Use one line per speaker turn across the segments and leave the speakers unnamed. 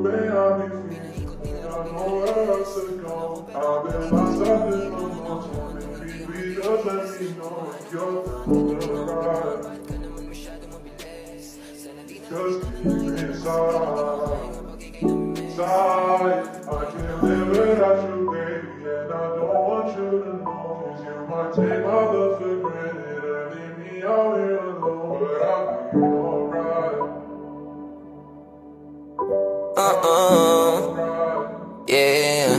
way I've been feeling. I know where else to go. I've been lost up in the most. Maybe we just let me know if you're the right. Just keep me inside. I can't live without you, baby, and I don't want you to know. 'Cause you might take my love for granted and leave me out here alone, but I'll be alright.
Yeah.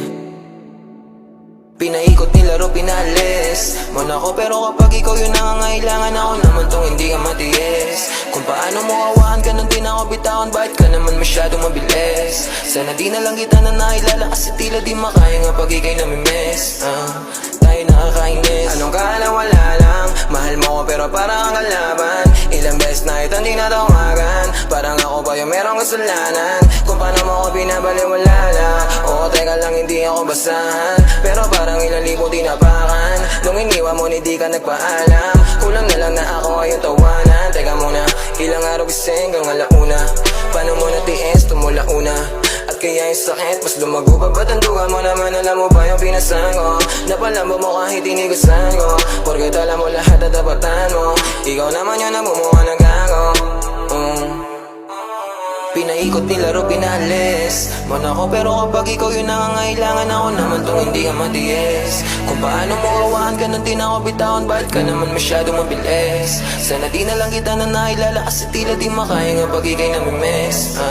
Pinaikot nilaro, pinalis mo na ako, pero kapag ikaw yung nangangailangan, ako naman tong hindi ka matiis. Kung paano mo awahan ka nang di na ako bitawan, bakit ka naman masyadong mabilis? Sana di na lang kita na nailala, kasi tila di makaya nga pag ika'y namimiss. Tayo nakakainis. Anong kala wala lang, mahal mo ko pero parang ang kalaban. Ilang beses na ito hindi natawagan, parang ako pa yung merong kasalanan. Kung paano mo ko binabaliwala lang. Oo, teka lang, hindi ako basahan, pero parang ilang libo tinapakan. Nung iniwan mo, hindi ka nagpaalam. Kulang na lang na ako ay yung tawanan. Teka muna, ilang araw gising hanggang alauna. Paano mo natiis, tumula una. At kaya yung sakit, mas lumago pa. Ba't ang duga mo naman, alam mo ba yung pinasan ko? Napalabo mo kahit tinigusan ko, porket alam mo lahat at tapatan mo. Ikaw naman yun ang bumuha ng gago. Pinaikot nilaro, pinalis mo na ako, pero kapag ikaw yung nangangailangan, ako naman tong hindi ka matiis. Kung paano mo awahan ka nang di na ako bitawan, bakit ka naman masyadong mabilis? Sana di na lang kita na nailala, kasi tila di makaya nga pag ika'y namimiss.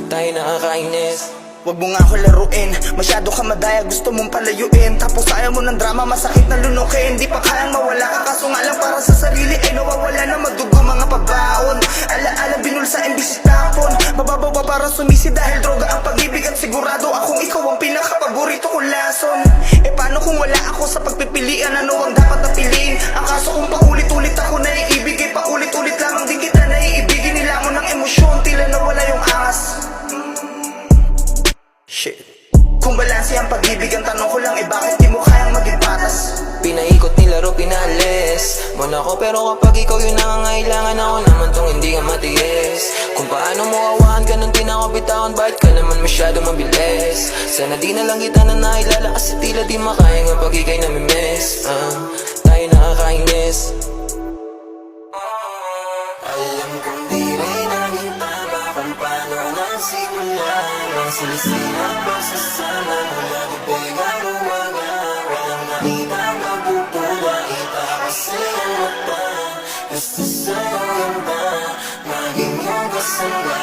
Tayo nakakainis.
Wag mo nga ako laruin, masyado ka madaya, gusto mong palayuin. Tapos ayaw mo ng drama, masakit na lunukin. Di pa kayang mawala ka, kaso nga lang para sa sarili ay nawawala na magdugo mga pabaon. Alaala binulsa imbis tapon, mababaw pa para sumisi dahil droga ang pag-ibig. At sigurado akong ikaw ang pinakapaborito kong lason. E paano kung wala ako sa pagpipilian, ano ang dapat na piliin? Ang kaso kung paulit-ulit ako naiibig, eh paulit-ulit lamang din kita naiibigin. Nila mo ng emosyon, tila nawala yung angas. Shit. Kung balanse ang pag-ibig, ang tanong ko lang, eh bakit di mo kayang maging patas?
Pinaikot nilaro, pinalis mo na ako, pero kapag ikaw yung nangangailangan, ako naman tong hindi ka matiis. Kung paano mo awahan ka nang di na ako bitawan, bakit ka naman masyadong mabilis? Sana di na lang kita na nailala, kasi tila di makaya nga pag ika'y namimiss. Tayo nakakainis. Alam kong di rin naging tama kung paano nagsimula. Nang silisihan pa sa sana mula bibig ang umaga. Walang nakita mabubula, itakas sa'yo mata. Gusto sa'yo yan ba maging yung kasama?